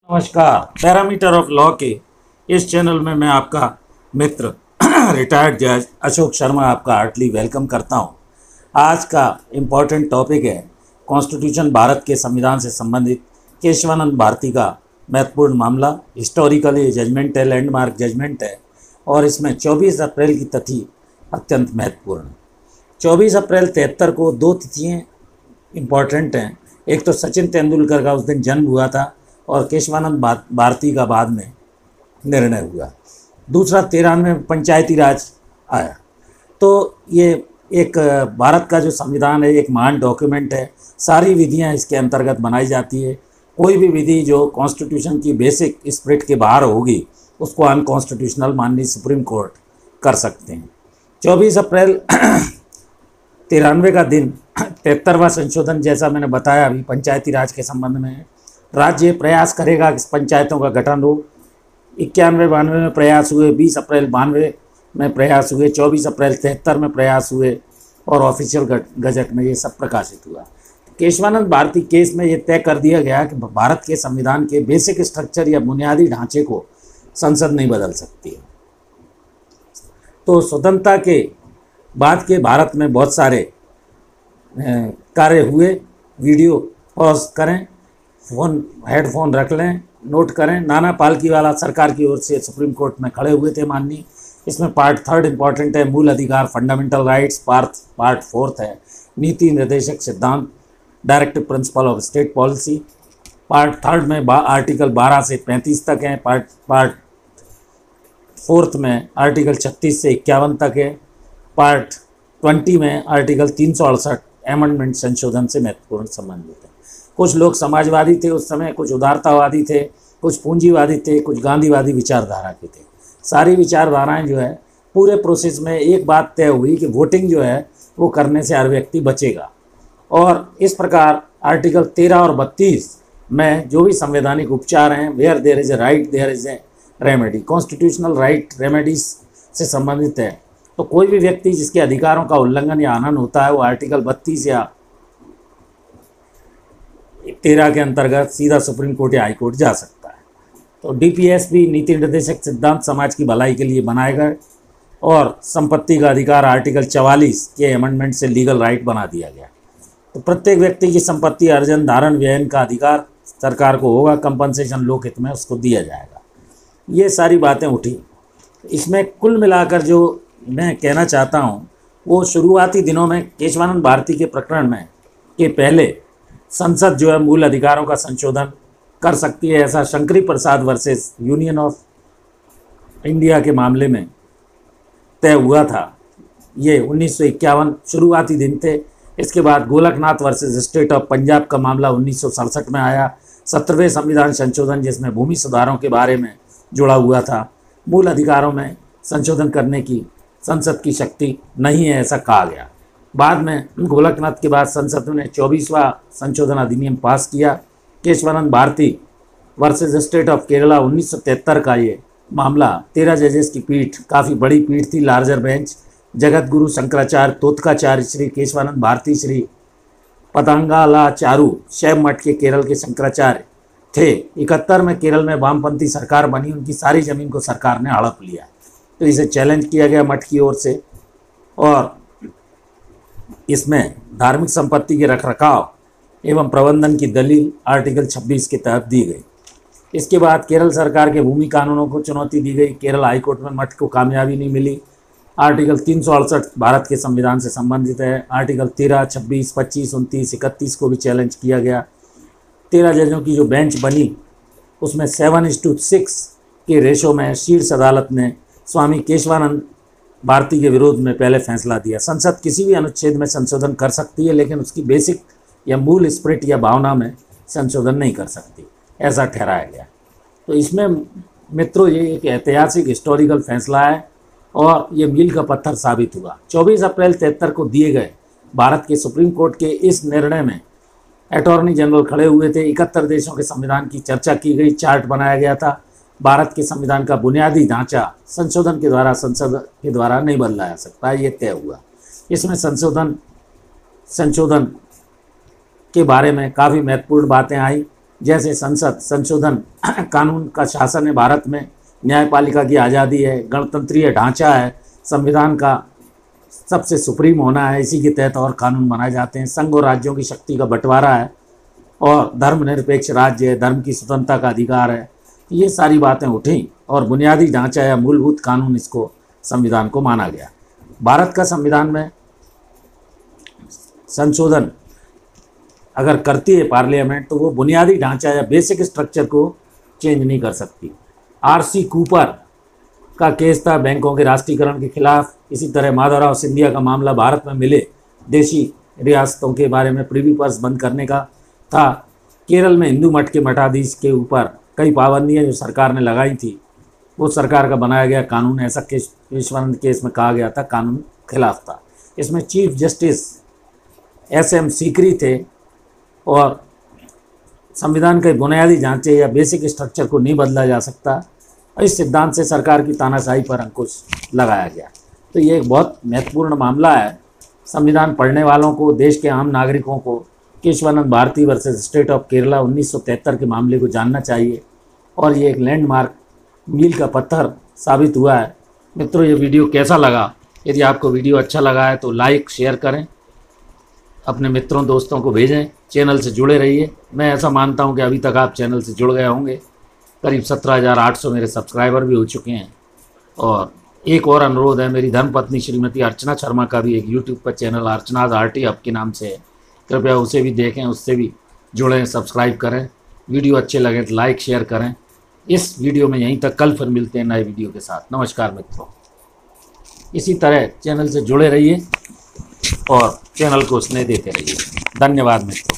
नमस्कार। Parameter of law के इस चैनल में मैं आपका मित्र रिटायर्ड जज अशोक शर्मा आपका हार्टली वेलकम करता हूं। आज का इम्पोर्टेंट टॉपिक है कॉन्स्टिट्यूशन भारत के संविधान से संबंधित केशवानंद भारती का महत्वपूर्ण मामला। हिस्टोरिकली जजमेंट है, लैंडमार्क जजमेंट है और इसमें 24 अप्रैल की तिथि अत्यंत महत्वपूर्ण है। 24 अप्रैल 73 को दो तिथियाँ इम्पॉर्टेंट हैं। एक तो सचिन तेंदुलकर का उस दिन जन्म हुआ था और केशवानंद भारती का बाद में निर्णय हुआ। दूसरा 93 में पंचायती राज आया। तो ये एक भारत का जो संविधान है एक महान डॉक्यूमेंट है। सारी विधियां इसके अंतर्गत बनाई जाती है। कोई भी विधि जो कॉन्स्टिट्यूशन की बेसिक स्पिरिट के बाहर होगी उसको अनकॉन्स्टिट्यूशनल माननीय सुप्रीम कोर्ट कर सकते हैं। 24 अप्रैल 93 का दिन 73वां संशोधन, जैसा मैंने बताया अभी, पंचायती राज के संबंध में है। राज्य प्रयास करेगा कि पंचायतों का गठन हो। 91-92 में प्रयास हुए, 20 अप्रैल 92 में प्रयास हुए, 24 अप्रैल 73 में प्रयास हुए और ऑफिशियल गजट में ये सब प्रकाशित हुआ। केशवानंद भारती केस में ये तय कर दिया गया कि भारत के संविधान के बेसिक स्ट्रक्चर या बुनियादी ढांचे को संसद नहीं बदल सकती है। तो स्वतंत्रता के बाद के भारत में बहुत सारे कार्य हुए। वीडियो पॉज करें, हेडफोन रख लें, नोट करें। नाना पालकीवाला सरकार की ओर से सुप्रीम कोर्ट में खड़े हुए थे माननीय। इसमें पार्ट 3 इंपॉर्टेंट है, मूल अधिकार फंडामेंटल राइट्स। पार्ट 4 है नीति निर्देशक सिद्धांत, directive principle of state policy. Part 3 में आर्टिकल 12 से 35 तक है। पार्ट 4 में आर्टिकल 36 से 51 तक है। पार्ट 20 में आर्टिकल 368 एमेंडमेंट संशोधन से महत्वपूर्ण संबंधित है। कुछ लोग समाजवादी थे उस समय, कुछ उदारतावादी थे, कुछ पूंजीवादी थे, कुछ गांधीवादी विचारधारा के थे। सारी विचारधाराएं जो है पूरे प्रोसेस में एक बात तय हुई कि वोटिंग जो है वो करने से हर व्यक्ति बचेगा। और इस प्रकार आर्टिकल 13 और 32 में जो भी संवैधानिक उपचार हैं, where there is a right there is a remedy, constitutional right remedies से संबंधित है। तो कोई भी व्यक्ति जिसके अधिकारों का उल्लंघन या हनन होता है वो आर्टिकल 32 या 13 के अंतर्गत सीधा सुप्रीम कोर्ट या हाई कोर्ट जा सकता है। तो डीपीएस भी नीति निर्देशक सिद्धांत समाज की भलाई के लिए बनाए गए और संपत्ति का अधिकार आर्टिकल 44 के अमेंडमेंट से लीगल राइट बना दिया गया। तो प्रत्येक व्यक्ति की संपत्ति अर्जन धारण व्ययन का अधिकार सरकार को होगा, कंपनसेशन लोकहित में उसको दिया जाएगा। ये सारी बातें उठी। इसमें कुल मिलाकर जो मैं कहना चाहता हूँ वो शुरुआती दिनों में केशवानंद भारती के प्रकरण में के पहले संसद जो है मूल अधिकारों का संशोधन कर सकती है, ऐसा शंकरी प्रसाद वर्सेस यूनियन ऑफ इंडिया के मामले में तय हुआ था। ये 1951 शुरुआती दिन थे। इसके बाद Golaknath versus state of Punjab का मामला 1967 में आया। 17वें संविधान संशोधन जिसमें भूमि सुधारों के बारे में जुड़ा हुआ था। मूल अधिकारों में संशोधन करने की संसद की शक्ति नहीं है, ऐसा कहा गया। बाद में गोलकनाथ के बाद संसद ने 24वां संशोधन अधिनियम पास किया। Kesavananda Bharati versus state of Kerala 1973 का ये मामला 13 जजेस की पीठ, काफ़ी बड़ी पीठ थी, लार्जर बेंच। जगत गुरु शंकराचार्य तोतकाचार्य श्री केशवानंद भारती, श्री पतंगालाचारू शैव मठ के केरल के शंकराचार्य थे। 71 में केरल में वामपंथी सरकार बनी, उनकी सारी ज़मीन को सरकार ने हड़प लिया। तो इसे चैलेंज किया गया मठ की ओर से और इसमें धार्मिक संपत्ति के रखरखाव एवं प्रबंधन की दलील आर्टिकल 26 के तहत दी गई। इसके बाद केरल सरकार के भूमि कानूनों को चुनौती दी गई। केरल हाई कोर्ट में मठ को कामयाबी नहीं मिली। आर्टिकल 368 भारत के संविधान से संबंधित है। आर्टिकल 13, 26, 25, 29, 31 को भी चैलेंज किया गया। 13 जजों की जो बेंच बनी उसमें 7:6 के रेशो में शीर्ष अदालत ने स्वामी केशवानंद भारती के विरोध में पहले फैसला दिया। संसद किसी भी अनुच्छेद में संशोधन कर सकती है लेकिन उसकी बेसिक या मूल स्पिरिट या भावना में संशोधन नहीं कर सकती, ऐसा ठहराया गया। तो इसमें मित्रों ये एक ऐतिहासिक हिस्टोरिकल फैसला है और ये मील का पत्थर साबित हुआ। 24 अप्रैल 73 को दिए गए भारत के सुप्रीम कोर्ट के इस निर्णय में अटॉर्नी जनरल खड़े हुए थे। 71 देशों के संविधान की चर्चा की गई, चार्ट बनाया गया था। भारत के संविधान का बुनियादी ढांचा संशोधन के द्वारा संसद के द्वारा नहीं बदला जा सकता, ये तय हुआ। इसमें संशोधन के बारे में काफ़ी महत्वपूर्ण बातें आई। जैसे संसद संशोधन कानून का शासन है, भारत में न्यायपालिका की आज़ादी है, गणतंत्रीय ढांचा है, संविधान का सबसे सुप्रीम होना है, इसी के तहत और कानून बनाए जाते हैं, संघ और राज्यों की शक्ति का बंटवारा है और धर्मनिरपेक्ष राज्य है, धर्म की स्वतंत्रता का अधिकार है। ये सारी बातें उठी और बुनियादी ढांचा या मूलभूत कानून इसको संविधान को माना गया। भारत का संविधान में संशोधन अगर करती है पार्लियामेंट तो वो बुनियादी ढांचा या बेसिक स्ट्रक्चर को चेंज नहीं कर सकती। आरसी कूपर का केस था बैंकों के राष्ट्रीयकरण के खिलाफ। इसी तरह माधवराव सिंधिया का मामला भारत में मिले देशी रियासतों के बारे में प्रिवी पर्स बंद करने का था। केरल में हिंदू मठ के मठाधीश के ऊपर कई पाबंदियां जो सरकार ने लगाई थी, वो सरकार का बनाया गया कानून। ऐसा केस विश्वानंद केस में कहा गया था कानून खिलाफ था। इसमें चीफ जस्टिस SM सीकरी थे और संविधान के बुनियादी ढांचे या बेसिक स्ट्रक्चर को नहीं बदला जा सकता। इस सिद्धांत से सरकार की तानाशाही पर अंकुश लगाया गया। तो ये एक बहुत महत्वपूर्ण मामला है। संविधान पढ़ने वालों को, देश के आम नागरिकों को Kesavananda Bharati versus state of Kerala 1973 के मामले को जानना चाहिए और ये एक लैंडमार्क, मील का पत्थर साबित हुआ है। मित्रों, ये वीडियो कैसा लगा? यदि आपको वीडियो अच्छा लगा है तो लाइक शेयर करें, अपने मित्रों दोस्तों को भेजें, चैनल से जुड़े रहिए। मैं ऐसा मानता हूं कि अभी तक आप चैनल से जुड़ गए होंगे। करीब 17,800 मेरे सब्सक्राइबर भी हो चुके हैं। और एक और अनुरोध है, मेरी धर्मपत्नी श्रीमती अर्चना शर्मा का भी एक यूट्यूब पर चैनल अर्चनाज आरटी आपके नाम से है, कृपया उसे भी देखें, उससे भी जुड़ें, सब्सक्राइब करें। वीडियो अच्छे लगे तो लाइक शेयर करें। इस वीडियो में यहीं तक, कल फिर मिलते हैं नए वीडियो के साथ। नमस्कार मित्रों, इसी तरह चैनल से जुड़े रहिए और चैनल को स्नेह देते रहिए। धन्यवाद मित्रों।